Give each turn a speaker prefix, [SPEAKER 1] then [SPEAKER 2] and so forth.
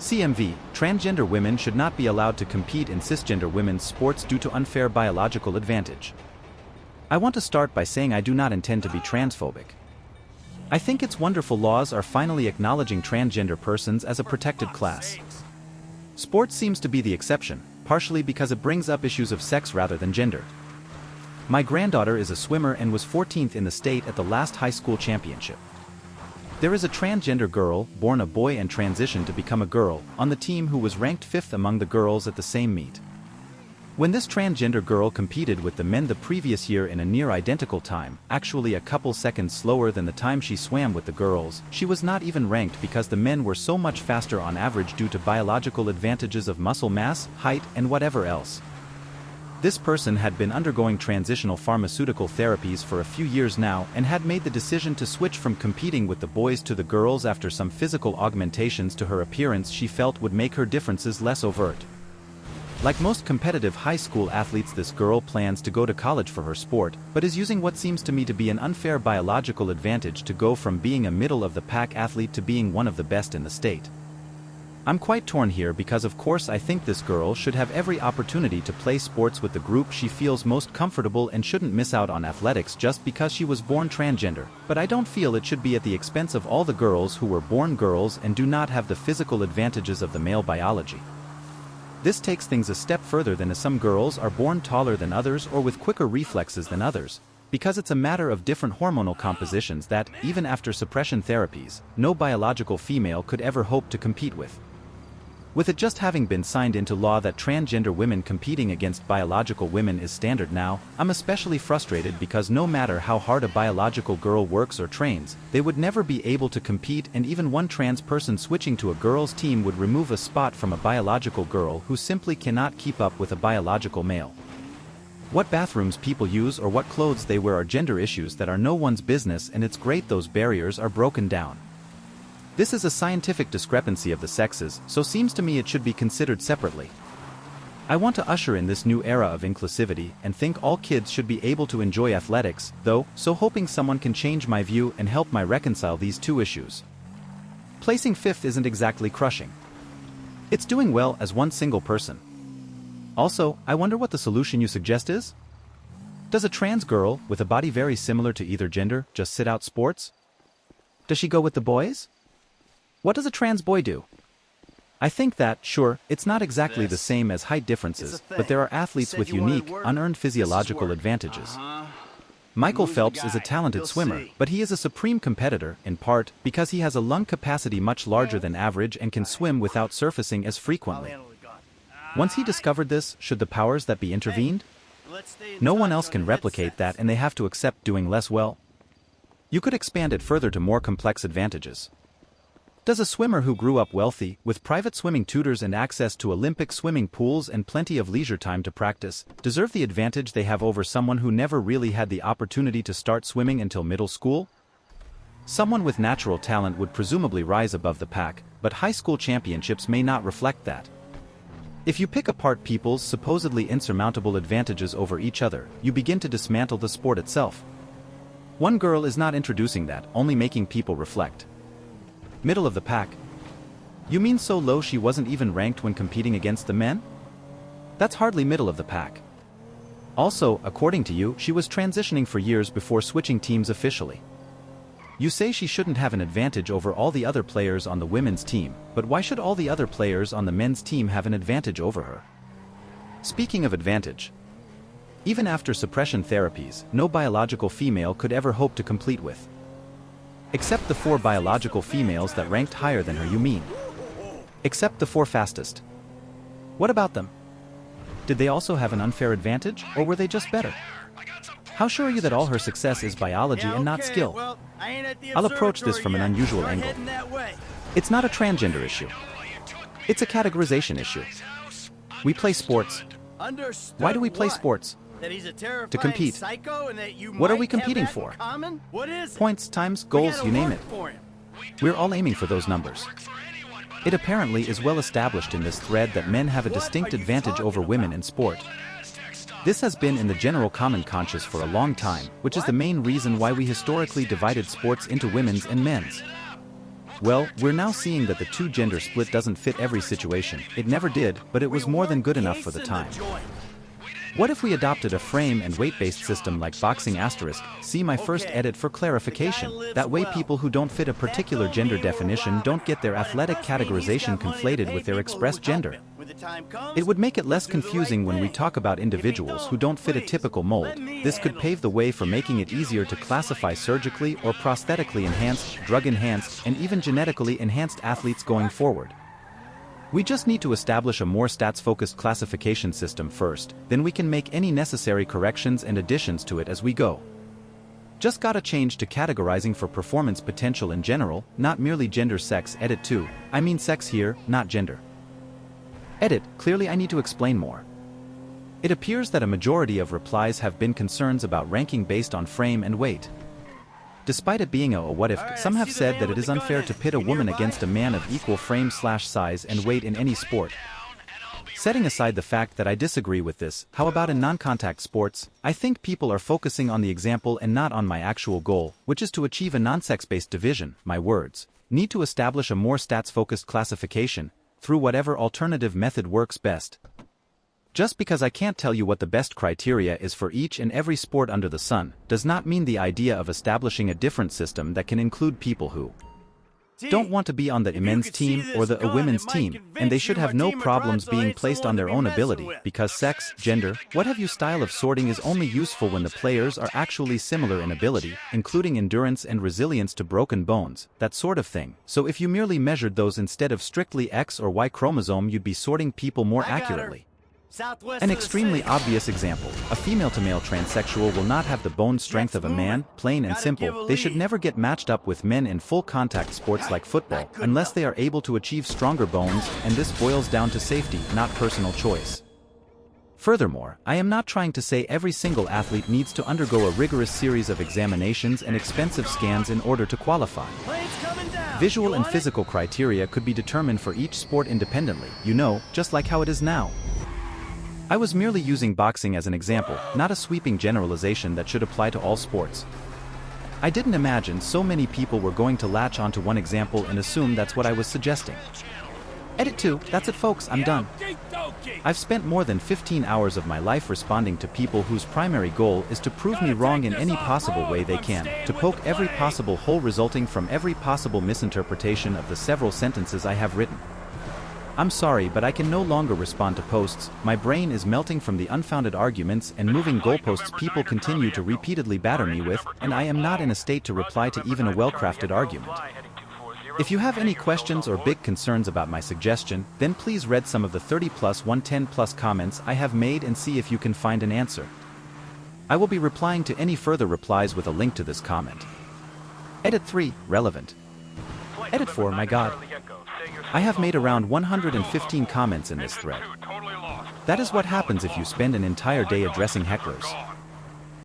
[SPEAKER 1] CMV, transgender women should not be allowed to compete in cisgender women's sports due to unfair biological advantage. I want to start by saying I do not intend to be transphobic. I think it's wonderful laws are finally acknowledging transgender persons as a protected class. Sports seems to be the exception, partially because it brings up issues of sex rather than gender. My granddaughter is a swimmer and was 14th in the state at the last high school championship. There is a transgender girl, born a boy and transitioned to become a girl, on the team who was ranked 5th among the girls at the same meet. When this transgender girl competed with the men the previous year in a near-identical time, actually a couple seconds slower than the time she swam with the girls, she was not even ranked because the men were so much faster on average due to biological advantages of muscle mass, height, and whatever else. This person had been undergoing transitional pharmaceutical therapies for a few years now and had made the decision to switch from competing with the boys to the girls after some physical augmentations to her appearance she felt would make her differences less overt. Like most competitive high school athletes, this girl plans to go to college for her sport, but is using what seems to me to be an unfair biological advantage to go from being a middle-of-the-pack athlete to being one of the best in the state. I'm quite torn here because of course I think this girl should have every opportunity to play sports with the group she feels most comfortable and shouldn't miss out on athletics just because she was born transgender, but I don't feel it should be at the expense of all the girls who were born girls and do not have the physical advantages of the male biology. This takes things a step further than as some girls are born taller than others or with quicker reflexes than others, because it's a matter of different hormonal compositions that, even after suppression therapies, no biological female could ever hope to compete with. With it just having been signed into law that transgender women competing against biological women is standard now, I'm especially frustrated because no matter how hard a biological girl works or trains, they would never be able to compete, and even one trans person switching to a girls' team would remove a spot from a biological girl who simply cannot keep up with a biological male. What bathrooms people use or what clothes they wear are gender issues that are no one's business, and it's great those barriers are broken down. This is a scientific discrepancy of the sexes, so seems to me it should be considered separately. I want to usher in this new era of inclusivity and think all kids should be able to enjoy athletics, though, so hoping someone can change my view and help me reconcile these two issues. Placing 5th isn't exactly crushing. It's doing well as one single person. Also, I wonder what the solution you suggest is? Does a trans girl, with a body very similar to either gender, just sit out sports? Does she go with the boys? What does a trans boy do? I think that, sure, it's not exactly the same as height differences, but there are athletes with unique, unearned physiological advantages. Michael Phelps is a talented swimmer, but he is a supreme competitor, in part, because he has a lung capacity much larger than average and can swim without surfacing as frequently. Once he discovered this, should the powers that be intervened? No one else can replicate that and they have to accept doing less well. You could expand it further to more complex advantages. Does a swimmer who grew up wealthy, with private swimming tutors and access to Olympic swimming pools and plenty of leisure time to practice, deserve the advantage they have over someone who never really had the opportunity to start swimming until middle school? Someone with natural talent would presumably rise above the pack, but high school championships may not reflect that. If you pick apart people's supposedly insurmountable advantages over each other, you begin to dismantle the sport itself. One girl is not introducing that, only making people reflect. Middle of the pack? You mean so low she wasn't even ranked when competing against the men? That's hardly middle of the pack. Also, according to you, she was transitioning for years before switching teams officially. You say she shouldn't have an advantage over all the other players on the women's team, but why should all the other players on the men's team have an advantage over her? Speaking of advantage, even after suppression therapies, no biological female could ever hope to compete with. Except the 4 biological females that ranked higher than her, you mean? Except the 4 fastest. What about them? Did they also have an unfair advantage, or were they just better? How sure are you that all her success is biology and not skill? I'll approach this from an unusual angle. It's not a transgender issue. It's a categorization issue. We play sports. Why do we play sports? To compete. What are we competing for? Points, times, goals, you name it. We're all aiming for those numbers. It apparently is well established in this thread that men have a distinct advantage over women in sport. This has been in the general common conscious for a long time, which is the main reason why we historically divided sports into women's and men's. Well, we're now seeing that the two-gender split doesn't fit every situation. It never did, but it was more than good enough for the time. What if we adopted a frame and weight-based system like boxing asterisk? See my first edit for clarification. That way people who don't fit a particular gender definition don't get their athletic categorization conflated with their expressed gender. It would make it less confusing when we talk about individuals who don't fit a typical mold. This could pave the way for making it easier to classify surgically or prosthetically enhanced, drug-enhanced, and even genetically enhanced athletes going forward. We just need to establish a more stats-focused classification system first, then we can make any necessary corrections and additions to it as we go. Just gotta change to categorizing for performance potential in general, not merely gender sex. Edit 2, I mean sex here, not gender. Edit, clearly I need to explain more. It appears that a majority of replies have been concerns about ranking based on frame and weight. Despite it being a what if, some have said that it is unfair to pit a woman against a man of equal frame/size and weight in any sport. Setting aside the fact that I disagree with this, how about in non-contact sports? I think people are focusing on the example and not on my actual goal, which is to achieve a non-sex-based division. My words need to establish a more stats-focused classification, through whatever alternative method works best. Just because I can't tell you what the best criteria is for each and every sport under the sun, does not mean the idea of establishing a different system that can include people who don't want to be on the men's team or the women's team, and they should have no problems being placed on their own ability, because sex, gender, what have you style of sorting is only useful when the players are actually similar in ability, including endurance and resilience to broken bones, that sort of thing. So if you merely measured those instead of strictly X or Y chromosome, you'd be sorting people more accurately. An extremely obvious example, a female-to-male transsexual will not have the bone strength of a man, plain and simple. They should never get matched up with men in full-contact sports like football, unless they are able to achieve stronger bones, and this boils down to safety, not personal choice. Furthermore, I am not trying to say every single athlete needs to undergo a rigorous series of examinations and expensive scans in order to qualify. Visual and physical criteria could be determined for each sport independently, just like how it is now. I was merely using boxing as an example, not a sweeping generalization that should apply to all sports. I didn't imagine so many people were going to latch onto one example and assume that's what I was suggesting. Edit 2, that's it folks, I'm done. I've spent more than 15 hours of my life responding to people whose primary goal is to prove me wrong in any possible way they can, to poke every possible hole resulting from every possible misinterpretation of the several sentences I have written. I'm sorry, but I can no longer respond to posts. My brain is melting from the unfounded arguments and moving goalposts people continue to repeatedly batter me with, and I am not in a state to reply to even a well-crafted argument. If you have any questions or big concerns about my suggestion, then please read some of the 30+ 110+ comments I have made and see if you can find an answer. I will be replying to any further replies with a link to this comment. Edit 3, relevant. Edit 4, my god. I have made around 115 comments in this thread. That is what happens if you spend an entire day addressing hecklers.